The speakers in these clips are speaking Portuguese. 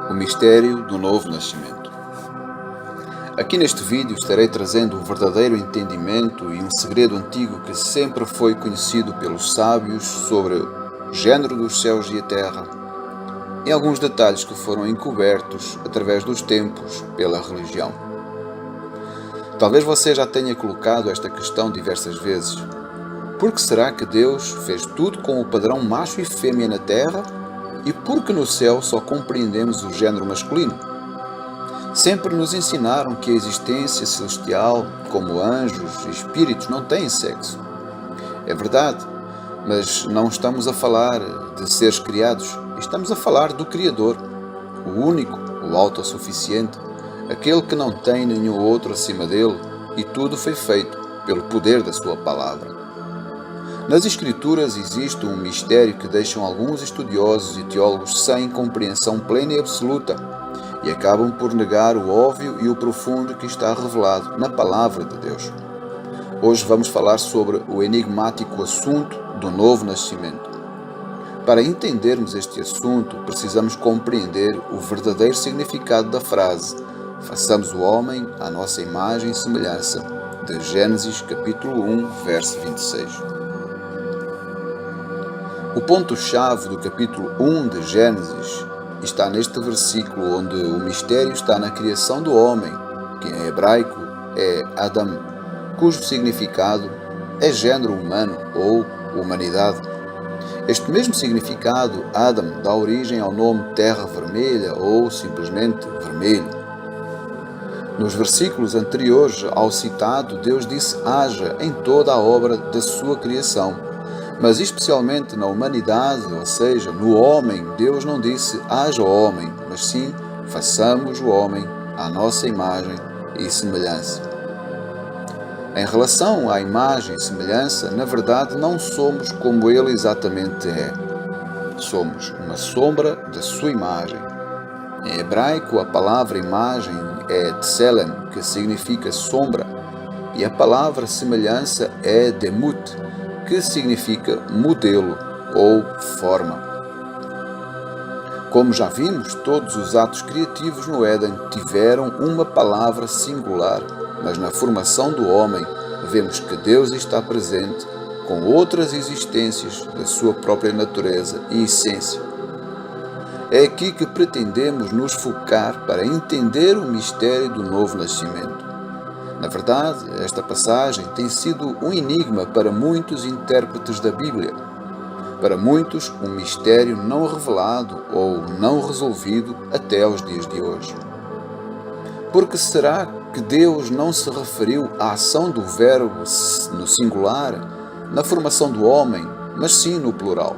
O mistério do novo nascimento. Aqui neste vídeo estarei trazendo um verdadeiro entendimento e um segredo antigo que sempre foi conhecido pelos sábios sobre o género dos céus e a terra, e alguns detalhes que foram encobertos através dos tempos pela religião. Talvez você já tenha colocado esta questão diversas vezes. Por que será que Deus fez tudo com o padrão macho e fêmea na terra? E por que no céu só compreendemos o género masculino? Sempre nos ensinaram que a existência celestial, como anjos e espíritos, não tem sexo. É verdade, mas não estamos a falar de seres criados, estamos a falar do Criador, o único, o autossuficiente, aquele que não tem nenhum outro acima dele, e tudo foi feito pelo poder da sua palavra. Nas Escrituras existe um mistério que deixam alguns estudiosos e teólogos sem compreensão plena e absoluta e acabam por negar o óbvio e o profundo que está revelado na Palavra de Deus. Hoje vamos falar sobre o enigmático assunto do novo nascimento. Para entendermos este assunto, precisamos compreender o verdadeiro significado da frase "Façamos o homem à nossa imagem e semelhança", de Gênesis capítulo 1, verso 26. O ponto-chave do capítulo 1 de Gênesis está neste versículo, onde o mistério está na criação do homem, que em hebraico é Adam, cujo significado é género humano ou humanidade. Este mesmo significado, Adam, dá origem ao nome Terra Vermelha ou simplesmente Vermelho. Nos versículos anteriores ao citado, Deus disse haja em toda a obra da sua criação. Mas especialmente na humanidade, ou seja, no homem, Deus não disse haja homem, mas sim façamos o homem à nossa imagem e semelhança. Em relação à imagem e semelhança, na verdade não somos como ele exatamente é. Somos uma sombra da sua imagem. Em hebraico, a palavra imagem é tselem, que significa sombra, e a palavra semelhança é demut, que significa modelo ou forma. Como já vimos, todos os atos criativos no Éden tiveram uma palavra singular, mas na formação do homem vemos que Deus está presente com outras existências da sua própria natureza e essência. É aqui que pretendemos nos focar para entender o mistério do novo nascimento. Na verdade, esta passagem tem sido um enigma para muitos intérpretes da Bíblia. Para muitos, um mistério não revelado ou não resolvido até aos dias de hoje. Porque será que Deus não se referiu à ação do Verbo no singular, na formação do homem, mas sim no plural?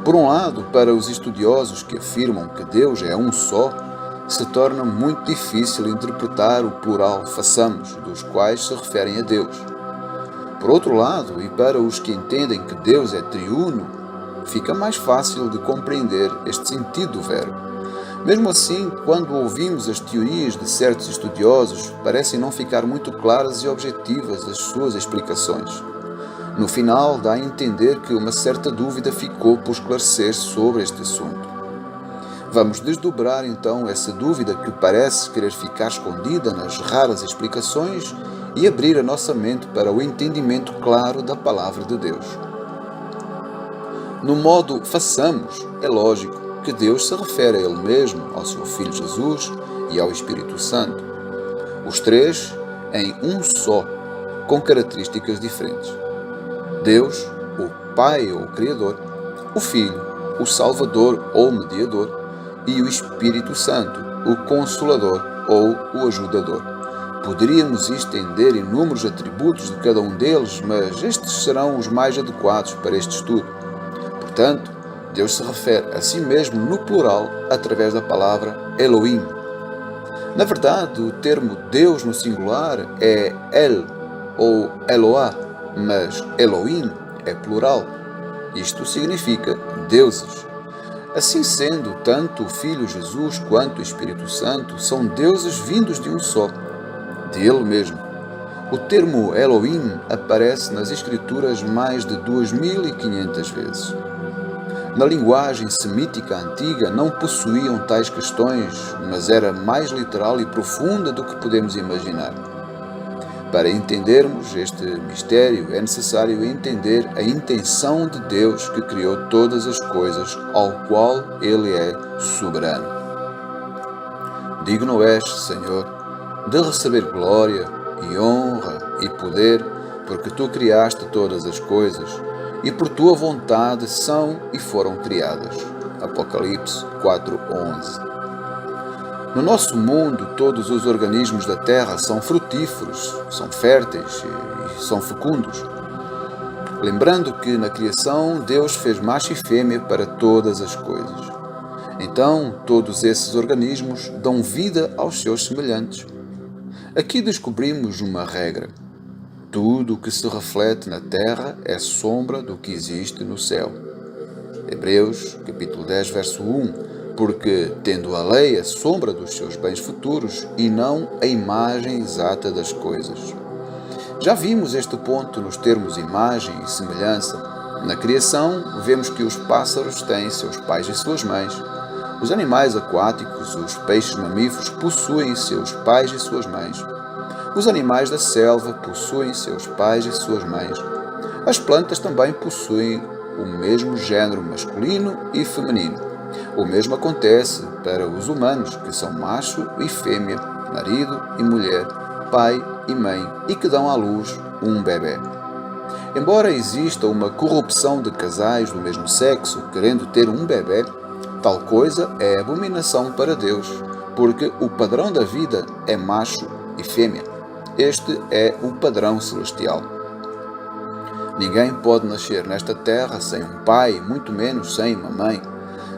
Por um lado, para os estudiosos que afirmam que Deus é um só, se torna muito difícil interpretar o plural façamos, dos quais se referem a Deus. Por outro lado, e para os que entendem que Deus é triuno, fica mais fácil de compreender este sentido do verbo. Mesmo assim, quando ouvimos as teorias de certos estudiosos, parecem não ficar muito claras e objetivas as suas explicações. No final, dá a entender que uma certa dúvida ficou por esclarecer sobre este assunto. Vamos desdobrar então essa dúvida que parece querer ficar escondida nas raras explicações e abrir a nossa mente para o entendimento claro da Palavra de Deus. No modo façamos, é lógico que Deus se refere a Ele mesmo, ao seu Filho Jesus e ao Espírito Santo. Os três em um só, com características diferentes. Deus, o Pai ou Criador, o Filho, o Salvador ou Mediador, e o Espírito Santo, o Consolador ou o Ajudador. Poderíamos estender inúmeros atributos de cada um deles, mas estes serão os mais adequados para este estudo. Portanto, Deus se refere a si mesmo no plural através da palavra Elohim. Na verdade, o termo Deus no singular é El ou Eloá, mas Elohim é plural. Isto significa deuses. Assim sendo, tanto o Filho Jesus quanto o Espírito Santo são deuses vindos de um só, de Ele mesmo. O termo Elohim aparece nas Escrituras mais de 2500 vezes. Na linguagem semítica antiga não possuíam tais questões, mas era mais literal e profunda do que podemos imaginar. Para entendermos este mistério, é necessário entender a intenção de Deus que criou todas as coisas, ao qual Ele é soberano. Digno és, Senhor, de receber glória e honra e poder, porque Tu criaste todas as coisas, e por Tua vontade são e foram criadas. Apocalipse 4:11. No nosso mundo, todos os organismos da Terra são frutíferos, são férteis e são fecundos. Lembrando que na criação Deus fez macho e fêmea para todas as coisas. Então, todos esses organismos dão vida aos seus semelhantes. Aqui descobrimos uma regra. Tudo o que se reflete na terra é sombra do que existe no céu. Hebreus, capítulo 10, verso 1. Porque, tendo a lei a sombra dos seus bens futuros e não a imagem exata das coisas. Já vimos este ponto nos termos imagem e semelhança. Na criação, vemos que os pássaros têm seus pais e suas mães. Os animais aquáticos, os peixes mamíferos, possuem seus pais e suas mães. Os animais da selva possuem seus pais e suas mães. As plantas também possuem o mesmo género masculino e feminino. O mesmo acontece para os humanos, que são macho e fêmea, marido e mulher, pai e mãe, e que dão à luz um bebê. Embora exista uma corrupção de casais do mesmo sexo querendo ter um bebê, tal coisa é abominação para Deus, porque o padrão da vida é macho e fêmea. Este é o padrão celestial. Ninguém pode nascer nesta terra sem um pai, muito menos sem uma mãe.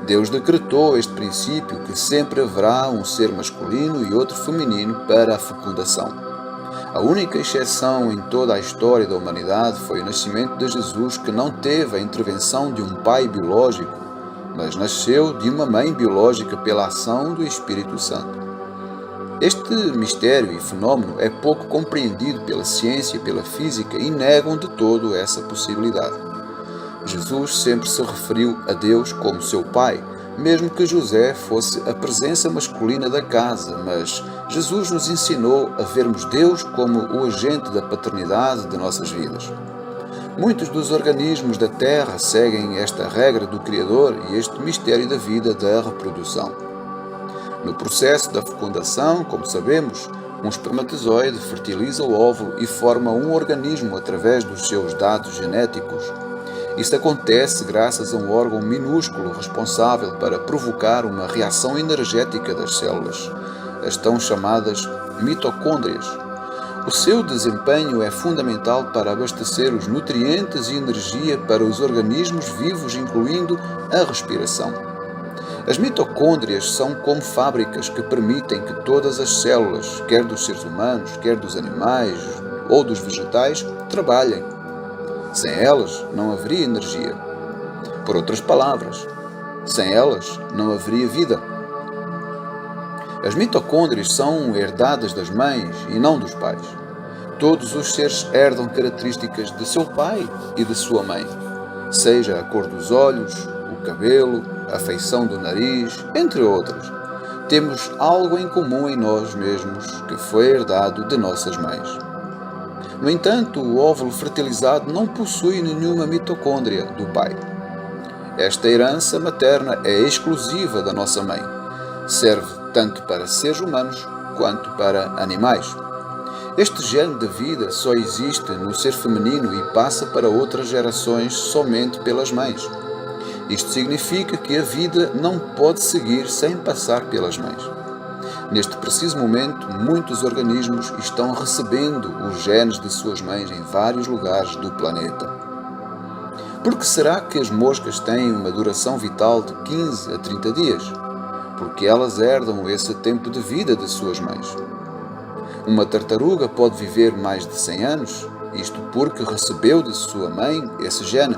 Deus decretou este princípio que sempre haverá um ser masculino e outro feminino para a fecundação. A única exceção em toda a história da humanidade foi o nascimento de Jesus, que não teve a intervenção de um pai biológico, mas nasceu de uma mãe biológica pela ação do Espírito Santo. Este mistério e fenómeno é pouco compreendido pela ciência e pela física e negam de todo essa possibilidade. Jesus sempre se referiu a Deus como seu Pai, mesmo que José fosse a presença masculina da casa, mas Jesus nos ensinou a vermos Deus como o agente da paternidade de nossas vidas. Muitos dos organismos da Terra seguem esta regra do Criador e este mistério da vida da reprodução. No processo da fecundação, como sabemos, um espermatozoide fertiliza o óvulo e forma um organismo através dos seus dados genéticos. Isto acontece graças a um órgão minúsculo responsável para provocar uma reação energética das células, as tão chamadas mitocôndrias. O seu desempenho é fundamental para abastecer os nutrientes e energia para os organismos vivos, incluindo a respiração. As mitocôndrias são como fábricas que permitem que todas as células, quer dos seres humanos, quer dos animais ou dos vegetais, trabalhem. Sem elas, não haveria energia. Por outras palavras, sem elas, não haveria vida. As mitocôndrias são herdadas das mães e não dos pais. Todos os seres herdam características de seu pai e de sua mãe, seja a cor dos olhos, o cabelo, a feição do nariz, entre outros. Temos algo em comum em nós mesmos que foi herdado de nossas mães. No entanto, o óvulo fertilizado não possui nenhuma mitocôndria do pai. Esta herança materna é exclusiva da nossa mãe. Serve tanto para seres humanos quanto para animais. Este gene de vida só existe no ser feminino e passa para outras gerações somente pelas mães. Isto significa que a vida não pode seguir sem passar pelas mães. Neste preciso momento, muitos organismos estão recebendo os genes de suas mães em vários lugares do planeta. Por que será que as moscas têm uma duração vital de 15 a 30 dias? Porque elas herdam esse tempo de vida de suas mães. Uma tartaruga pode viver mais de 100 anos, isto porque recebeu de sua mãe esse gene.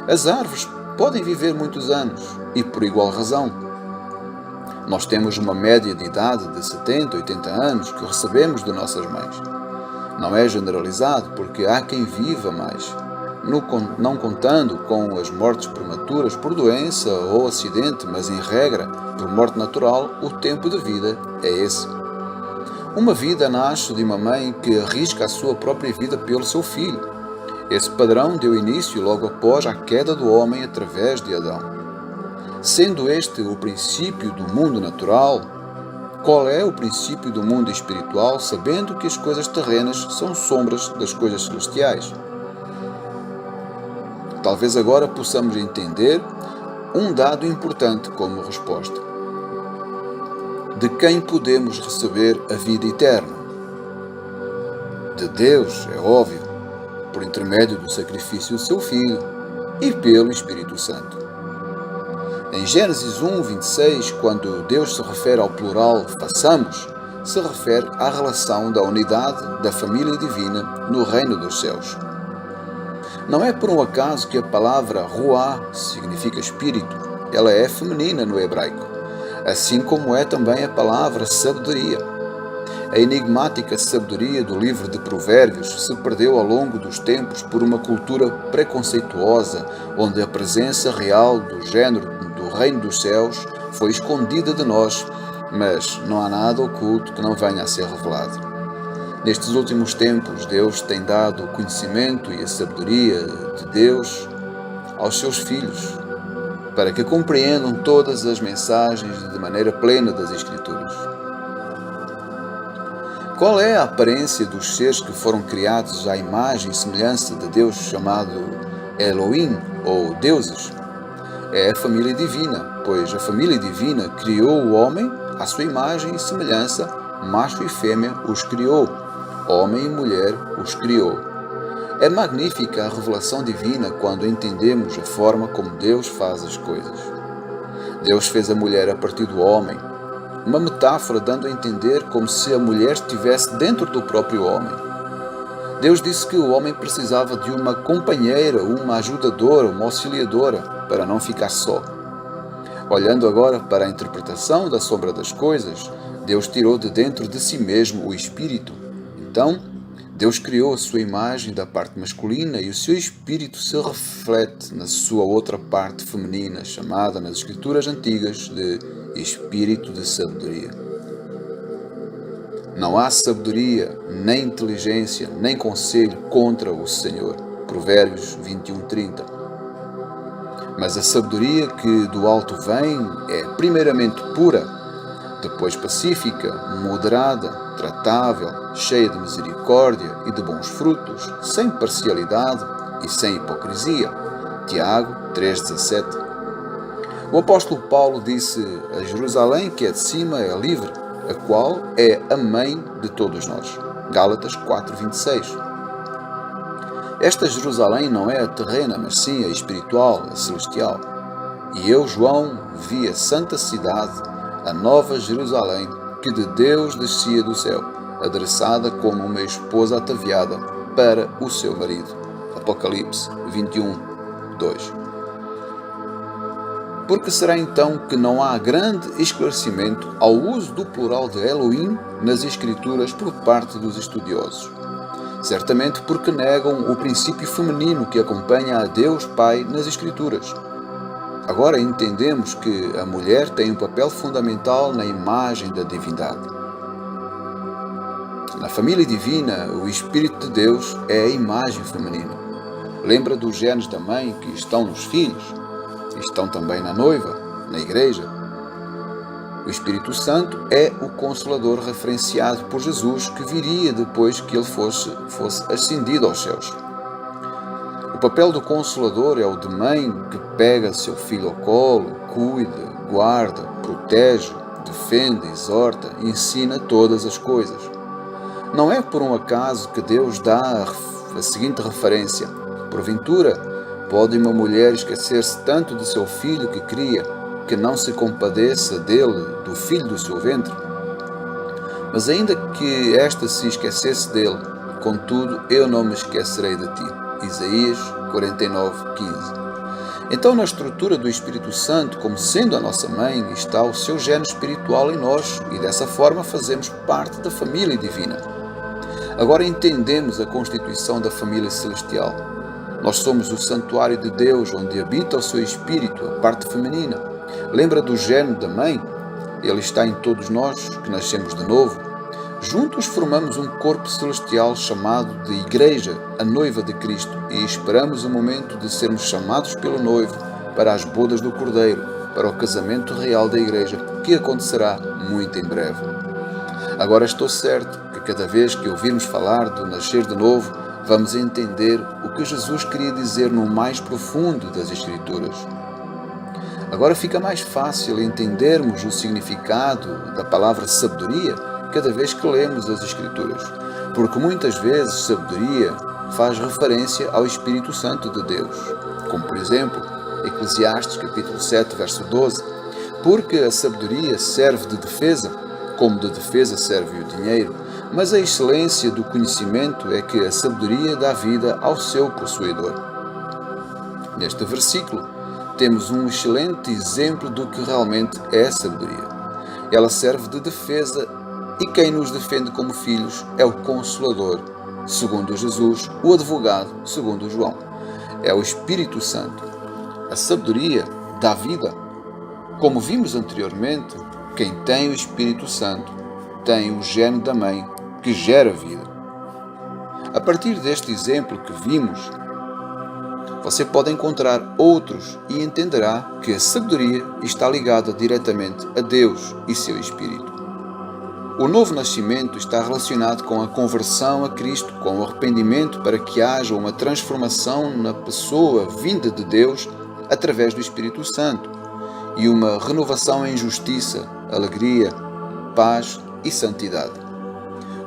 As árvores podem viver muitos anos, e por igual razão. Nós temos uma média de idade de 70, 80 anos que recebemos de nossas mães. Não é generalizado, porque há quem viva mais. não contando com as mortes prematuras por doença ou acidente, mas em regra por morte natural, o tempo de vida é esse. Uma vida nasce de uma mãe que arrisca a sua própria vida pelo seu filho. Esse padrão deu início logo após a queda do homem através de Adão. Sendo este o princípio do mundo natural, qual é o princípio do mundo espiritual, sabendo que as coisas terrenas são sombras das coisas celestiais? Talvez agora possamos entender um dado importante como resposta. De quem podemos receber a vida eterna? De Deus, é óbvio, por intermédio do sacrifício do seu Filho e pelo Espírito Santo. Em Gênesis 1:26, quando Deus se refere ao plural façamos, se refere à relação da unidade da família divina no reino dos céus. Não é por um acaso que a palavra ruá significa espírito. Ela é feminina no hebraico, assim como é também a palavra sabedoria. A enigmática sabedoria do livro de Provérbios se perdeu ao longo dos tempos por uma cultura preconceituosa, onde a presença real do género do reino dos céus foi escondida de nós, mas não há nada oculto que não venha a ser revelado. Nestes últimos tempos, Deus tem dado o conhecimento e a sabedoria de Deus aos seus filhos, para que compreendam todas as mensagens de maneira plena das Escrituras. Qual é a aparência dos seres que foram criados à imagem e semelhança de Deus, chamado Elohim, ou deuses? É a família divina, pois a família divina criou o homem à sua imagem e semelhança, macho e fêmea os criou, homem e mulher os criou. É magnífica a revelação divina quando entendemos a forma como Deus faz as coisas. Deus fez a mulher a partir do homem, uma metáfora dando a entender como se a mulher estivesse dentro do próprio homem. Deus disse que o homem precisava de uma companheira, uma ajudadora, uma auxiliadora, para não ficar só. Olhando agora para a interpretação da sombra das coisas, Deus tirou de dentro de si mesmo o espírito. Então, Deus criou a sua imagem da parte masculina e o seu espírito se reflete na sua outra parte feminina, chamada nas Escrituras antigas de espírito de sabedoria. Não há sabedoria, nem inteligência, nem conselho contra o Senhor. Provérbios 21:30. Mas a sabedoria que do alto vem é primeiramente pura, depois pacífica, moderada, tratável, cheia de misericórdia e de bons frutos, sem parcialidade e sem hipocrisia. Tiago 3:17. O apóstolo Paulo disse: a Jerusalém que é de cima é livre, a qual é a mãe de todos nós. Gálatas 4:26. Esta Jerusalém não é a terrena, mas sim a espiritual, a celestial. E eu, João, vi a santa cidade, a nova Jerusalém, que de Deus descia do céu, adereçada como uma esposa ataviada para o seu marido. Apocalipse 21:2. Porque será então que não há grande esclarecimento ao uso do plural de Elohim nas Escrituras por parte dos estudiosos? Certamente porque negam o princípio feminino que acompanha a Deus Pai nas Escrituras. Agora entendemos que a mulher tem um papel fundamental na imagem da divindade. Na família divina, o Espírito de Deus é a imagem feminina. Lembra dos genes da mãe que estão nos filhos? Estão também na noiva, na igreja. O Espírito Santo é o Consolador referenciado por Jesus, que viria depois que ele fosse ascendido aos céus. O papel do Consolador é o de mãe que pega seu filho ao colo, cuida, guarda, protege, defende, exorta e ensina todas as coisas. Não é por um acaso que Deus dá a seguinte referência: porventura, pode uma mulher esquecer-se tanto de seu filho que cria, que não se compadeça dele, do filho do seu ventre? Mas ainda que esta se esquecesse dele, contudo, eu não me esquecerei de ti. Isaías 49:15. Então, na estrutura do Espírito Santo, como sendo a nossa mãe, está o seu gene espiritual em nós, e dessa forma fazemos parte da família divina. Agora entendemos a constituição da família celestial. Nós somos o santuário de Deus, onde habita o seu espírito, a parte feminina. Lembra do gene da mãe? Ele está em todos nós, que nascemos de novo. Juntos formamos um corpo celestial chamado de Igreja, a noiva de Cristo, e esperamos o momento de sermos chamados pelo noivo para as bodas do Cordeiro, para o casamento real da Igreja, que acontecerá muito em breve. Agora estou certo que cada vez que ouvirmos falar do nascer de novo, vamos entender o que Jesus queria dizer no mais profundo das Escrituras. Agora fica mais fácil entendermos o significado da palavra sabedoria cada vez que lemos as Escrituras, porque muitas vezes sabedoria faz referência ao Espírito Santo de Deus, como por exemplo, Eclesiastes capítulo 7, verso 12, porque a sabedoria serve de defesa, como de defesa serve o dinheiro, mas a excelência do conhecimento é que a sabedoria dá vida ao seu possuidor. Neste versículo, temos um excelente exemplo do que realmente é sabedoria. Ela serve de defesa e quem nos defende como filhos é o Consolador, segundo Jesus, o Advogado, segundo João. É o Espírito Santo. A sabedoria dá vida. Como vimos anteriormente, quem tem o Espírito Santo tem o gene da mãe, que gera vida. A partir deste exemplo que vimos, você pode encontrar outros e entenderá que a sabedoria está ligada diretamente a Deus e seu Espírito. O novo nascimento está relacionado com a conversão a Cristo, com o arrependimento para que haja uma transformação na pessoa vinda de Deus através do Espírito Santo e uma renovação em justiça, alegria, paz e santidade.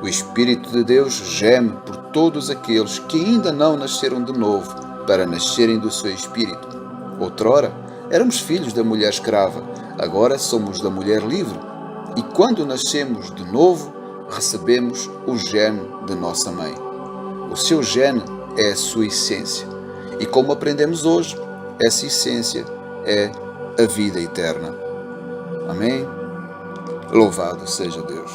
O Espírito de Deus geme por todos aqueles que ainda não nasceram de novo para nascerem do seu Espírito. Outrora, éramos filhos da mulher escrava, agora somos da mulher livre. E quando nascemos de novo, recebemos o gene de nossa mãe. O seu gene é a sua essência. E como aprendemos hoje, essa essência é a vida eterna. Amém? Louvado seja Deus.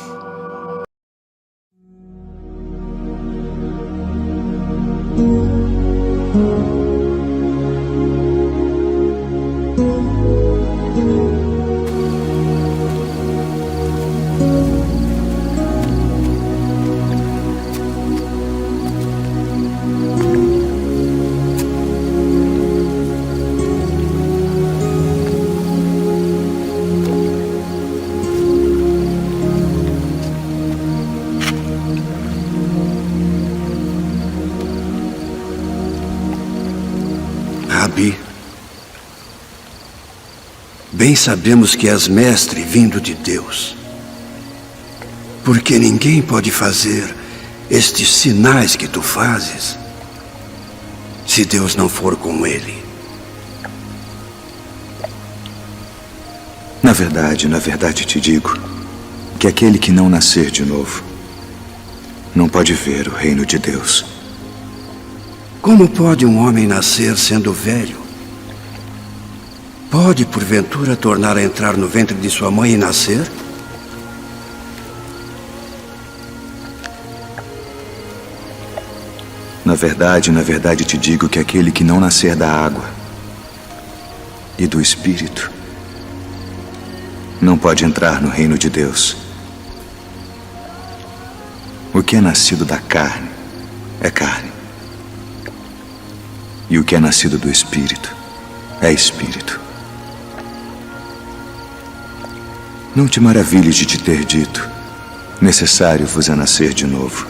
Rabi, bem sabemos que és mestre vindo de Deus, porque ninguém pode fazer estes sinais que tu fazes se Deus não for com ele. Na verdade te digo que aquele que não nascer de novo não pode ver o reino de Deus. Como pode um homem nascer sendo velho? Pode, porventura, tornar a entrar no ventre de sua mãe e nascer? Na verdade te digo que aquele que não nascer da água e do Espírito não pode entrar no reino de Deus. O que é nascido da carne é carne, e o que é nascido do Espírito é Espírito. Não te maravilhes de te ter dito: necessário vos é nascer de novo.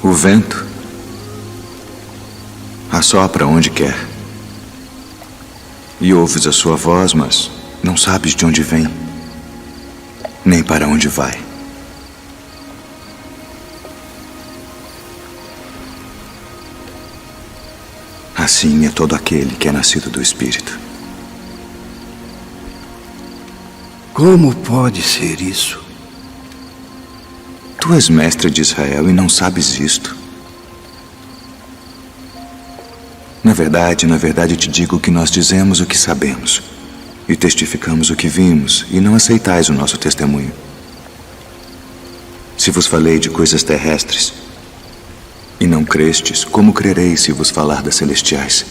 O vento assopra onde quer, e ouves a sua voz, mas não sabes de onde vem, nem para onde vai. Assim é todo aquele que é nascido do Espírito. Como pode ser isso? Tu és mestre de Israel e não sabes isto. Na verdade te digo que nós dizemos o que sabemos e testificamos o que vimos, e não aceitais o nosso testemunho. Se vos falei de coisas terrestres e não crestes, como crereis se vos falar das celestiais?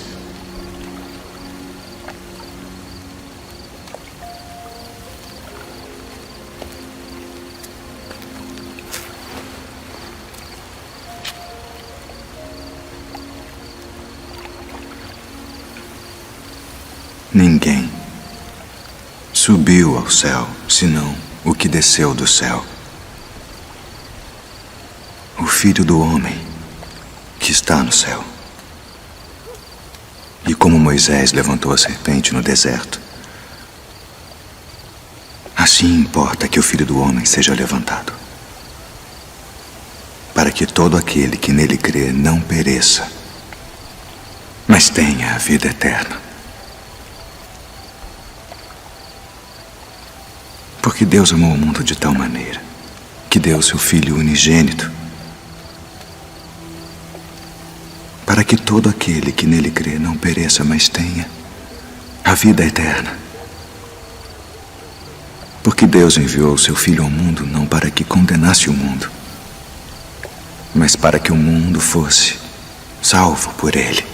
Ninguém subiu ao céu, senão o que desceu do céu, o Filho do Homem que está no céu. E como Moisés levantou a serpente no deserto, assim importa que o Filho do Homem seja levantado, para que todo aquele que nele crê não pereça, mas tenha a vida eterna. Porque Deus amou o mundo de tal maneira que deu seu Filho unigênito, para que todo aquele que nele crê não pereça, mas tenha a vida eterna. Porque Deus enviou o seu Filho ao mundo não para que condenasse o mundo, mas para que o mundo fosse salvo por ele.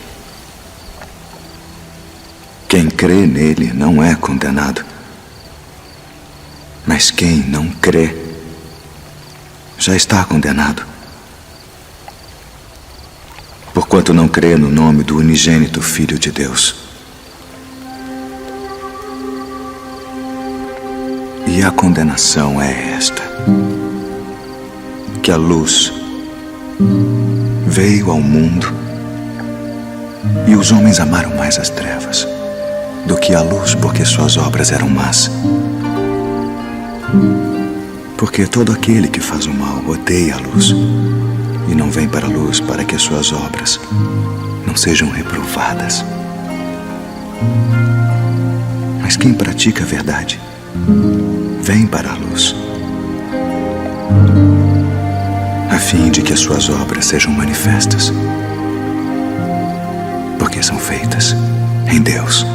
Quem crê nele não é condenado, mas quem não crê já está condenado, porquanto não crê no nome do unigênito Filho de Deus. E a condenação é esta: que a luz veio ao mundo e os homens amaram mais as trevas do que a luz, porque suas obras eram más. Porque todo aquele que faz o mal odeia a luz e não vem para a luz, para que as suas obras não sejam reprovadas. Mas quem pratica a verdade vem para a luz, a fim de que as suas obras sejam manifestas, porque são feitas em Deus.